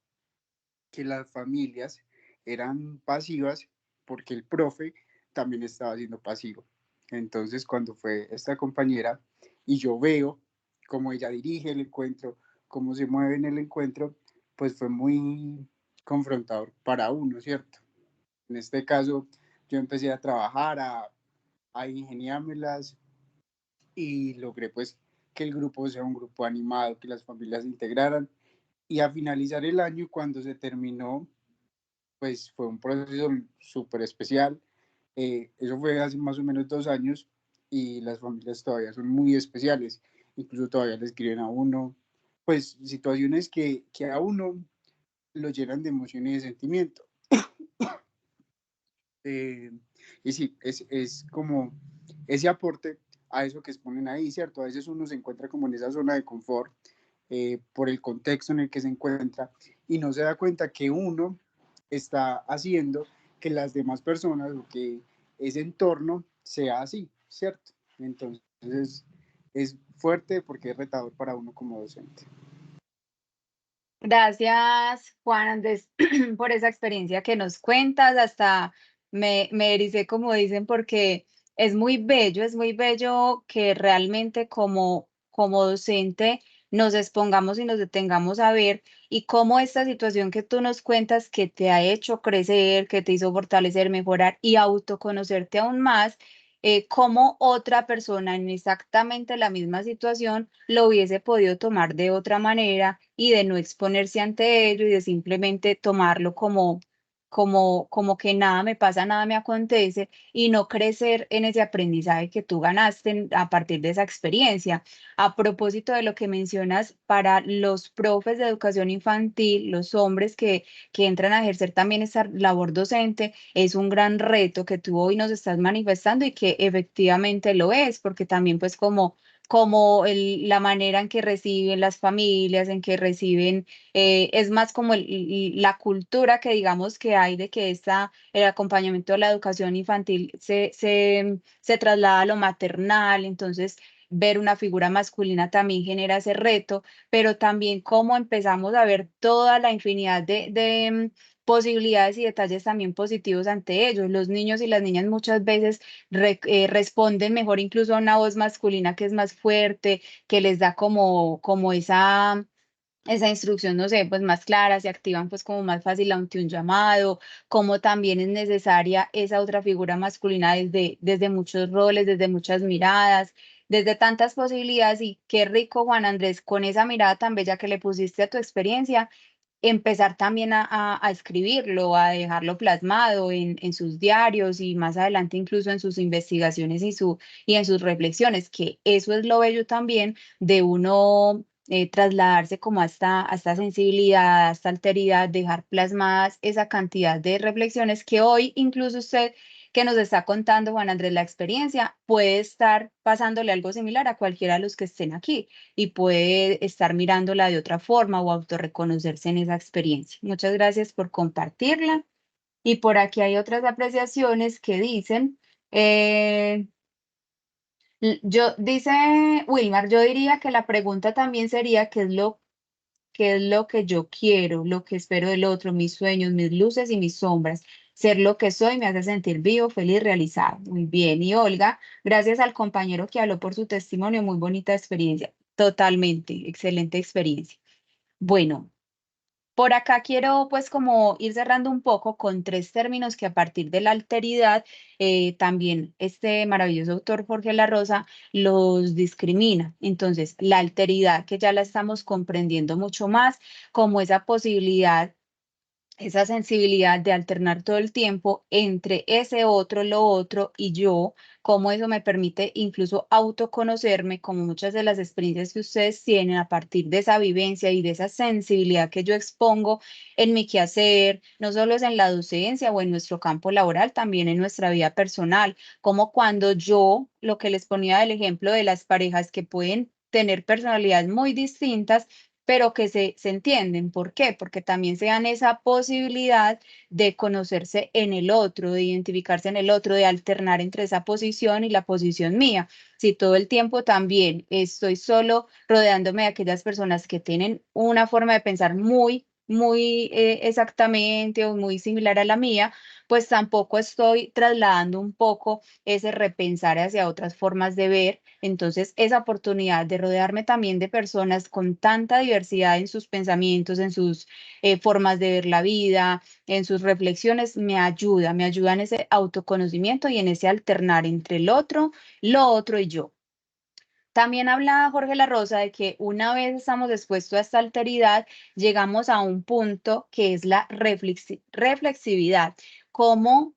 que las familias eran pasivas porque el profe también estaba siendo pasivo. Entonces, cuando fue esta compañera y yo veo cómo ella dirige el encuentro, cómo se mueve en el encuentro, pues fue muy confrontador para uno, ¿cierto? En este caso, yo empecé a trabajar, a ingeniármelas y logré pues que el grupo sea un grupo animado, que las familias se integraran y a finalizar el año, cuando se terminó, pues fue un proceso súper especial. Eso fue hace más o menos 2 años y las familias todavía son muy especiales. Incluso todavía le escriben a uno, pues situaciones que a uno lo llenan de emoción y de sentimiento. Y sí, es como ese aporte a eso que exponen ahí, ¿cierto? A veces uno se encuentra como en esa zona de confort por el contexto en el que se encuentra y no se da cuenta que uno está haciendo que las demás personas o que ese entorno sea así, ¿cierto? Entonces es fuerte porque es retador para uno como docente. Gracias, Juan Andrés, por esa experiencia que nos cuentas. Hasta me ericé, como dicen, porque es muy bello que realmente como docente nos expongamos y nos detengamos a ver y cómo esta situación que tú nos cuentas que te ha hecho crecer, que te hizo fortalecer, mejorar y autoconocerte aún más, cómo otra persona en exactamente la misma situación lo hubiese podido tomar de otra manera y de no exponerse ante ello y de simplemente tomarlo como que nada me pasa, nada me acontece y no crecer en ese aprendizaje que tú ganaste a partir de esa experiencia. A propósito de lo que mencionas, para los profes de educación infantil, los hombres que entran a ejercer también esa labor docente, es un gran reto que tú hoy nos estás manifestando y que efectivamente lo es, porque también pues la manera en que reciben las familias, en que reciben, es más como la cultura que digamos que hay de que el acompañamiento de la educación infantil se traslada a lo maternal, entonces ver una figura masculina también genera ese reto, pero también cómo empezamos a ver toda la infinidad de posibilidades y detalles también positivos ante ellos. Los niños y las niñas muchas veces responden mejor incluso a una voz masculina que es más fuerte, que les da como esa instrucción, no sé, pues más clara, se activan pues como más fácil ante un llamado, como también es necesaria esa otra figura masculina desde muchos roles, desde muchas miradas, desde tantas posibilidades y qué rico, Juan Andrés, con esa mirada tan bella que le pusiste a tu experiencia empezar también a escribirlo, a dejarlo plasmado en sus diarios y más adelante incluso en sus investigaciones y en sus reflexiones, que eso es lo bello también de uno trasladarse como a esta sensibilidad, a esta alteridad, dejar plasmadas esa cantidad de reflexiones que hoy incluso usted que nos está contando, Juan Andrés, la experiencia, puede estar pasándole algo similar a cualquiera de los que estén aquí y puede estar mirándola de otra forma o autorreconocerse en esa experiencia. Muchas gracias por compartirla. Y por aquí hay otras apreciaciones que dicen, dice Wilmar, yo diría que la pregunta también sería, qué es lo que yo quiero, lo que espero del otro, mis sueños, mis luces y mis sombras? Ser lo que soy me hace sentir vivo, feliz, realizado. Muy bien. Y Olga, gracias al compañero que habló por su testimonio, muy bonita experiencia. Totalmente, excelente experiencia. Bueno, por acá quiero pues como ir cerrando un poco con tres términos que a partir de la alteridad también este maravilloso autor Jorge La Rosa los discrimina. Entonces, la alteridad que ya la estamos comprendiendo mucho más como esa posibilidad esa sensibilidad de alternar todo el tiempo entre ese otro, lo otro y yo, cómo eso me permite incluso autoconocerme, como muchas de las experiencias que ustedes tienen a partir de esa vivencia y de esa sensibilidad que yo expongo en mi quehacer, no solo es en la docencia o en nuestro campo laboral, también en nuestra vida personal, como cuando yo, lo que les ponía del ejemplo de las parejas que pueden tener personalidades muy distintas, pero que se entienden. ¿Por qué? Porque también se dan esa posibilidad de conocerse en el otro, de identificarse en el otro, de alternar entre esa posición y la posición mía. Si todo el tiempo también estoy solo rodeándome de aquellas personas que tienen una forma de pensar muy exactamente o muy similar a la mía, pues tampoco estoy trasladando un poco ese repensar hacia otras formas de ver. Entonces, esa oportunidad de rodearme también de personas con tanta diversidad en sus pensamientos, en sus formas de ver la vida, en sus reflexiones, me ayuda en ese autoconocimiento y en ese alternar entre el otro, lo otro y yo. También habla Jorge La Rosa de que una vez estamos expuestos a esta alteridad, llegamos a un punto que es la reflexividad. Como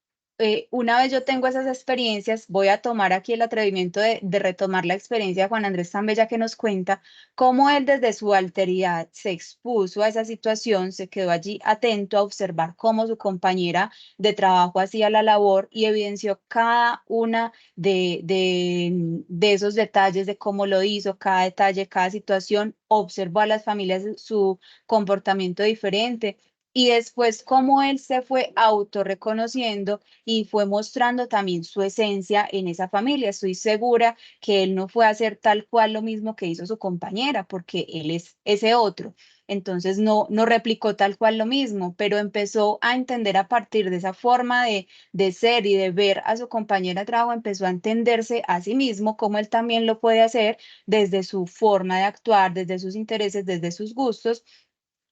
una vez yo tengo esas experiencias, voy a tomar aquí el atrevimiento de retomar la experiencia de Juan Andrés tan bella que nos cuenta cómo él desde su alteridad se expuso a esa situación, se quedó allí atento a observar cómo su compañera de trabajo hacía la labor y evidenció cada una de esos detalles, de cómo lo hizo, cada detalle, cada situación, observó a las familias su comportamiento diferente y después cómo él se fue autorreconociendo y fue mostrando también su esencia en esa familia. Estoy segura que él no fue a hacer tal cual lo mismo que hizo su compañera, porque él es ese otro. Entonces no replicó tal cual lo mismo, pero empezó a entender a partir de esa forma de ser y de ver a su compañera de trabajo, empezó a entenderse a sí mismo, como él también lo puede hacer desde su forma de actuar, desde sus intereses, desde sus gustos,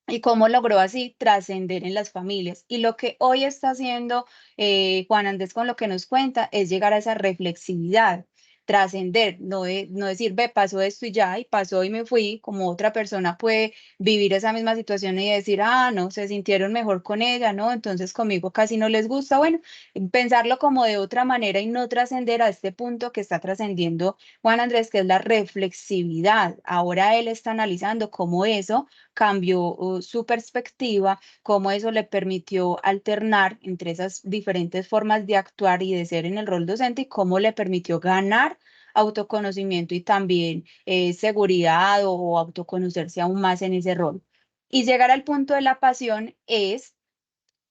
y cómo logró así trascender en las familias. Y lo que hoy está haciendo Juan Andrés con lo que nos cuenta es llegar a esa reflexividad, trascender, no decir, ve, pasó esto y ya, y pasó y me fui, como otra persona puede vivir esa misma situación y decir, ah, no, se sintieron mejor con ella, ¿no? Entonces conmigo casi no les gusta. Bueno, pensarlo como de otra manera y no trascender a este punto que está trascendiendo Juan Andrés, que es la reflexividad. Ahora él está analizando cómo eso cambió su perspectiva, cómo eso le permitió alternar entre esas diferentes formas de actuar y de ser en el rol docente y cómo le permitió ganar autoconocimiento y también seguridad o autoconocerse aún más en ese rol. Y llegar al punto de la pasión es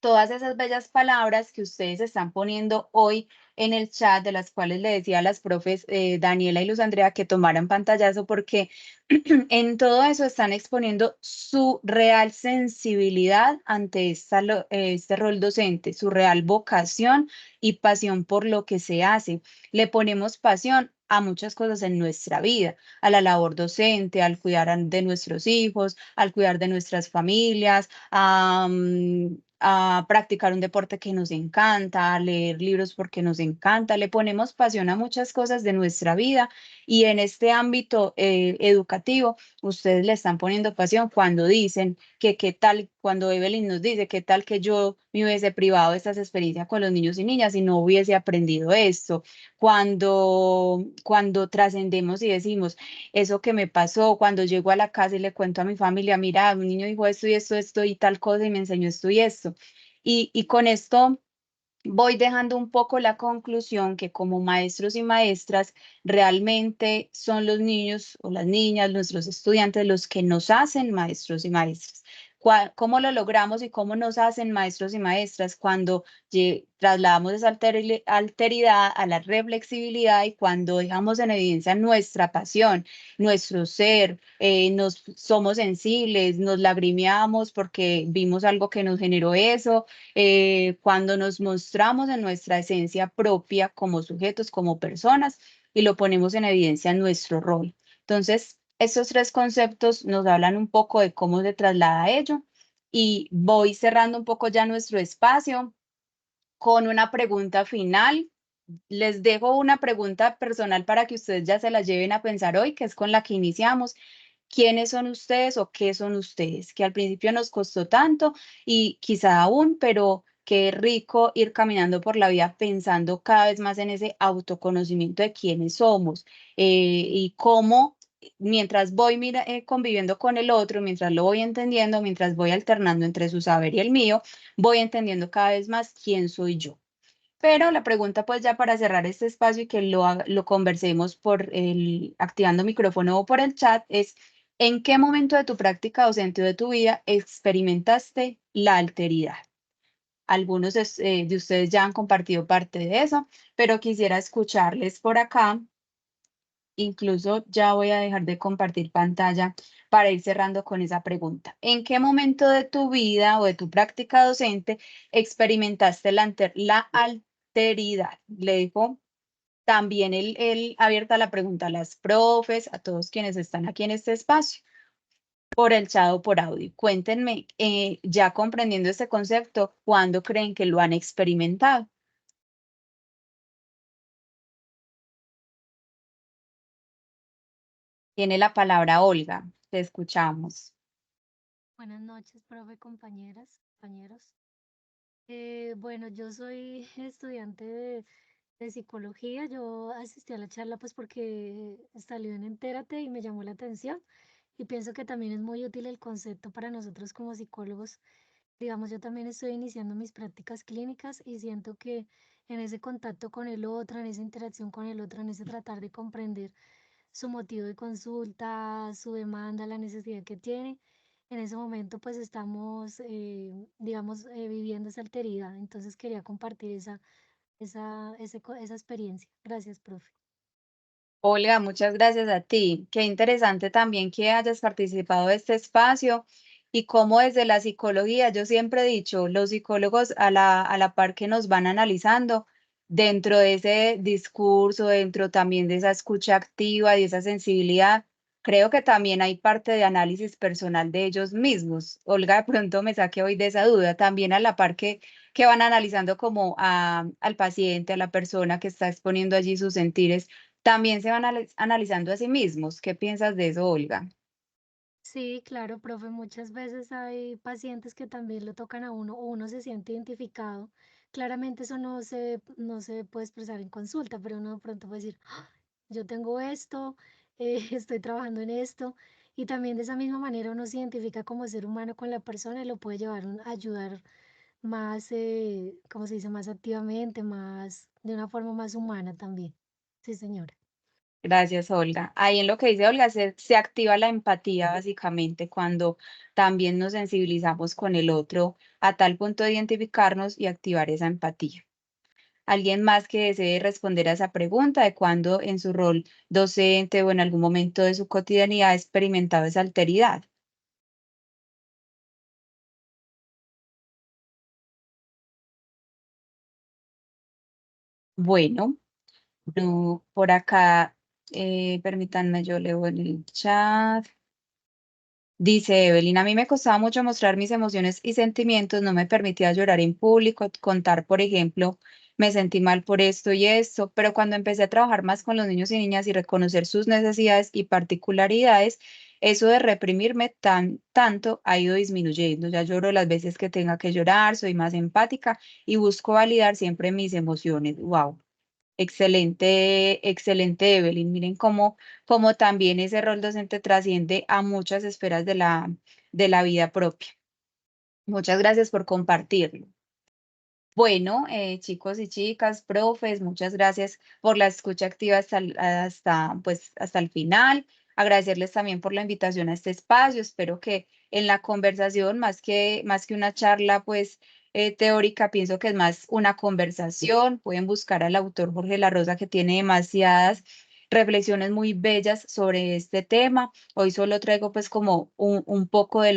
todas esas bellas palabras que ustedes están poniendo hoy en el chat, de las cuales le decía a las profes Daniela y Luz Andrea que tomaran pantallazo, porque en todo eso están exponiendo su real sensibilidad ante este rol docente, su real vocación y pasión por lo que se hace. Le ponemos pasión a muchas cosas en nuestra vida, a la labor docente, al cuidar de nuestros hijos, al cuidar de nuestras familias, a practicar un deporte que nos encanta, a leer libros porque nos encanta. Le ponemos pasión a muchas cosas de nuestra vida y en este ámbito educativo, ustedes le están poniendo pasión cuando dicen que qué tal, cuando Evelyn nos dice qué tal que yo me hubiese privado de estas experiencias con los niños y niñas y no hubiese aprendido esto. Cuando trascendemos y decimos, eso que me pasó, cuando llego a la casa y le cuento a mi familia, mira, un niño dijo esto y esto y tal cosa y me enseñó esto y esto. Y con esto voy dejando un poco la conclusión que como maestros y maestras realmente son los niños o las niñas, nuestros estudiantes, los que nos hacen maestros y maestras. ¿Cómo lo logramos y cómo nos hacen maestros y maestras? Cuando trasladamos esa alteridad a la reflexibilidad y cuando dejamos en evidencia nuestra pasión, nuestro ser, somos sensibles, nos lagrimeamos porque vimos algo que nos generó eso, cuando nos mostramos en nuestra esencia propia como sujetos, como personas, y lo ponemos en evidencia en nuestro rol. Entonces, estos tres conceptos nos hablan un poco de cómo se traslada ello, y voy cerrando un poco ya nuestro espacio con una pregunta final. Les dejo una pregunta personal para que ustedes ya se la lleven a pensar hoy, que es con la que iniciamos. quiénes son ustedes o qué son ustedes, que al principio nos costó tanto y quizá aún, pero qué rico ir caminando por la vida pensando cada vez más en ese autoconocimiento de quiénes somos y cómo mientras voy conviviendo con el otro, mientras lo voy entendiendo, mientras voy alternando entre su saber y el mío, voy entendiendo cada vez más quién soy yo. Pero la pregunta, pues ya para cerrar este espacio y que lo conversemos activando micrófono o por el chat, es ¿en qué momento de tu práctica docente o de tu vida experimentaste la alteridad? Algunos de ustedes ya han compartido parte de eso, pero quisiera escucharles por acá. Incluso ya voy a dejar de compartir pantalla para ir cerrando con esa pregunta. ¿En qué momento de tu vida o de tu práctica docente experimentaste la alteridad? Le dejo también abierta la pregunta a las profes, a todos quienes están aquí en este espacio, por el chat o por audio. Cuéntenme, ya comprendiendo este concepto, ¿cuándo creen que lo han experimentado? Tiene la palabra Olga, te escuchamos. Buenas noches, profe, compañeras, compañeros. Bueno, yo soy estudiante de psicología. Yo asistí a la charla pues porque salió en Entérate y me llamó la atención y pienso que también es muy útil el concepto para nosotros como psicólogos. Digamos, yo también estoy iniciando mis prácticas clínicas y siento que en ese contacto con el otro, en esa interacción con el otro, en ese tratar de comprender su motivo de consulta, su demanda, la necesidad que tiene. En ese momento pues estamos, digamos, viviendo esa alteridad. Entonces quería compartir esa experiencia. Gracias, profe. Olga, muchas gracias a ti. Qué interesante también que hayas participado de este espacio y cómo desde la psicología, yo siempre he dicho, los psicólogos a la par que nos van analizando, dentro de ese discurso, dentro también de esa escucha activa y esa sensibilidad, creo que también hay parte de análisis personal de ellos mismos. Olga, de pronto me saque hoy de esa duda, también a la par que van analizando como al paciente, a la persona que está exponiendo allí sus sentires también se van analizando a sí mismos. ¿Qué piensas de eso, Olga? Sí, claro, profe, muchas veces hay pacientes que también lo tocan a uno o uno se siente identificado. Claramente eso no se puede expresar en consulta, pero uno de pronto puede decir, "Ah, yo tengo esto, estoy trabajando en esto", y también de esa misma manera uno se identifica como ser humano con la persona y lo puede llevar a ayudar más, ¿cómo se dice?, más activamente, de una forma más humana también. Sí, señora. Gracias, Olga. Ahí en lo que dice Olga se activa la empatía básicamente cuando también nos sensibilizamos con el otro a tal punto de identificarnos y activar esa empatía. ¿Alguien más que desee responder a esa pregunta de cuándo en su rol docente o en algún momento de su cotidianidad ha experimentado esa alteridad? Bueno, no, por acá, permítanme, yo leo en el chat. Dice Evelyn, a mí me costaba mucho mostrar mis emociones y sentimientos, no me permitía llorar en público, contar, por ejemplo, me sentí mal por esto y esto, pero cuando empecé a trabajar más con los niños y niñas y reconocer sus necesidades y particularidades, eso de reprimirme tanto ha ido disminuyendo. Ya lloro las veces que tenga que llorar, soy más empática y busco validar siempre mis emociones. Wow. Excelente, excelente, Evelyn. Miren cómo también ese rol docente trasciende a muchas esferas de la vida propia. Muchas gracias por compartirlo. Bueno, chicos y chicas, profes, muchas gracias por la escucha activa hasta el final. Agradecerles también por la invitación a este espacio. Espero que en la conversación, más que una charla, pues teórica, pienso que es más una conversación. Pueden buscar al autor Jorge La Rosa, que tiene demasiadas reflexiones muy bellas sobre este tema. Hoy solo traigo pues como un poco de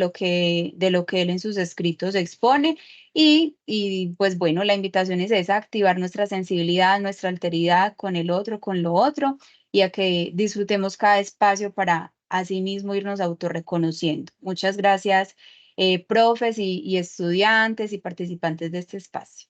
de lo que él en sus escritos expone. Y pues bueno, la invitación es esa, activar nuestra sensibilidad, nuestra alteridad con el otro, con lo otro, y a que disfrutemos cada espacio para así mismo irnos autorreconociendo. Muchas gracias, profes y estudiantes y participantes de este espacio.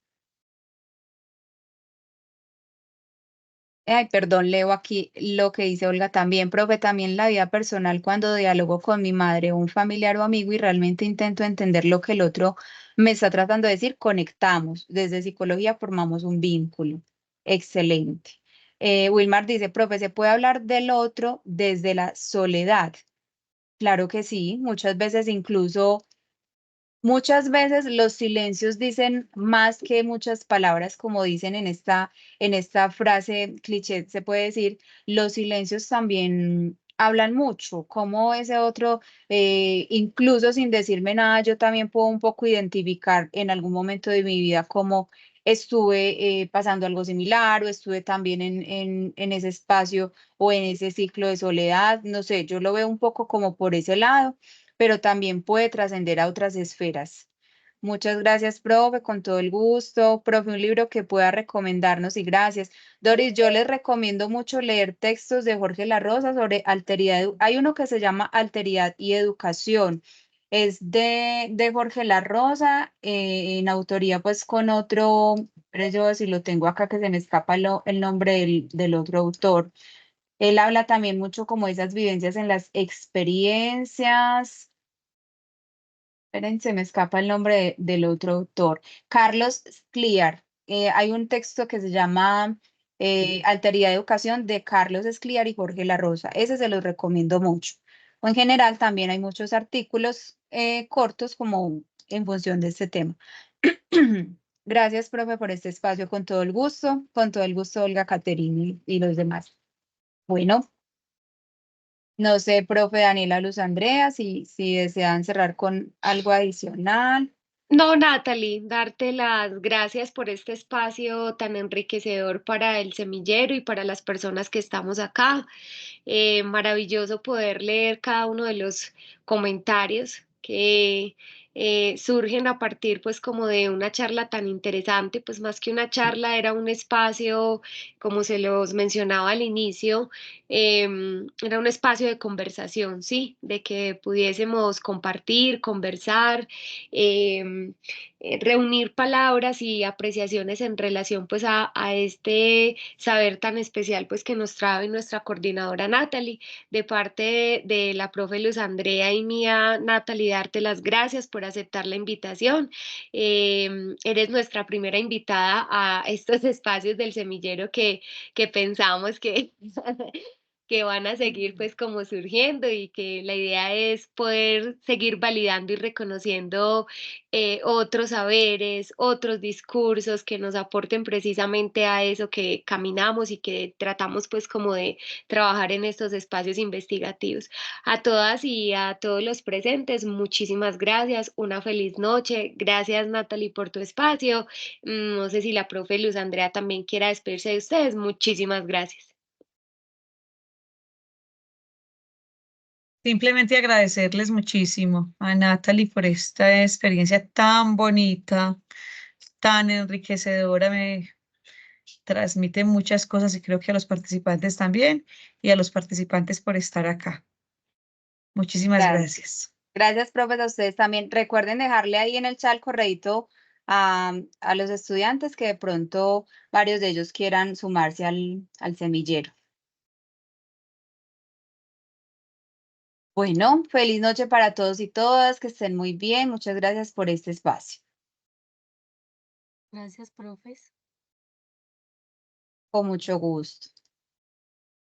Ay, perdón, leo aquí lo que dice Olga también, profe, también la vida personal cuando dialogo con mi madre o un familiar o amigo y realmente intento entender lo que el otro me está tratando de decir, conectamos. Desde psicología formamos un vínculo. Excelente. Wilmar dice, profe, ¿se puede hablar del otro desde la soledad? Claro que sí, muchas veces los silencios dicen más que muchas palabras, como dicen en esta frase cliché, se puede decir, los silencios también hablan mucho, como ese otro, incluso sin decirme nada, yo también puedo un poco identificar en algún momento de mi vida cómo estuve pasando algo similar o estuve también en ese espacio o en ese ciclo de soledad, no sé, yo lo veo un poco como por ese lado, pero también puede trascender a otras esferas. Muchas gracias, profe, con todo el gusto. Profe, un libro que pueda recomendarnos y gracias. Doris, yo les recomiendo mucho leer textos de Jorge La Rosa sobre alteridad. Hay uno que se llama Alteridad y Educación. Es de Jorge La Rosa, en autoría pues con otro, pero yo si lo tengo acá que se me escapa el nombre del otro autor. Él habla también mucho como esas vivencias en las experiencias. Esperen, se me escapa el nombre del otro autor. Carlos Scliar. Hay un texto que se llama Alteridad de Educación de Carlos Scliar y Jorge La Rosa. Ese se los recomiendo mucho. O en general también hay muchos artículos cortos como en función de este tema. Gracias, profe, por este espacio con todo el gusto, Olga, Caterina y los demás. Bueno, no sé, profe Daniela Luz Andrea, si desean cerrar con algo adicional. No, Natalie, darte las gracias por este espacio tan enriquecedor para el semillero y para las personas que estamos acá. Maravilloso poder leer cada uno de los comentarios que surgen a partir pues como de una charla tan interesante, pues más que una charla era un espacio, como se los mencionaba al inicio, era un espacio de conversación, ¿sí? De que pudiésemos compartir, conversar, em, reunir palabras y apreciaciones en relación pues a este saber tan especial pues que nos trae nuestra coordinadora Natalie. De parte de la profe Luz Andrea y mía, Natalie, darte las gracias por aceptar la invitación. Eres nuestra primera invitada a estos espacios del semillero que pensamos que que van a seguir pues como surgiendo y que la idea es poder seguir validando y reconociendo otros saberes, otros discursos que nos aporten precisamente a eso que caminamos y que tratamos pues como de trabajar en estos espacios investigativos. A todas y a todos los presentes, muchísimas gracias, una feliz noche, gracias Natalie por tu espacio. No sé si la profe Luz Andrea también quiera despedirse de ustedes, muchísimas gracias. Simplemente agradecerles muchísimo a Natalie por esta experiencia tan bonita, tan enriquecedora. Me transmite muchas cosas y creo que a los participantes también y a los participantes por estar acá. Muchísimas Gracias. gracias. Gracias, profe, a ustedes también. Recuerden dejarle ahí en el chat el correíto a los estudiantes que de pronto varios de ellos quieran sumarse al semillero. Bueno, feliz noche para todos y todas, que estén muy bien. Muchas gracias por este espacio. Gracias, profes. Con mucho gusto.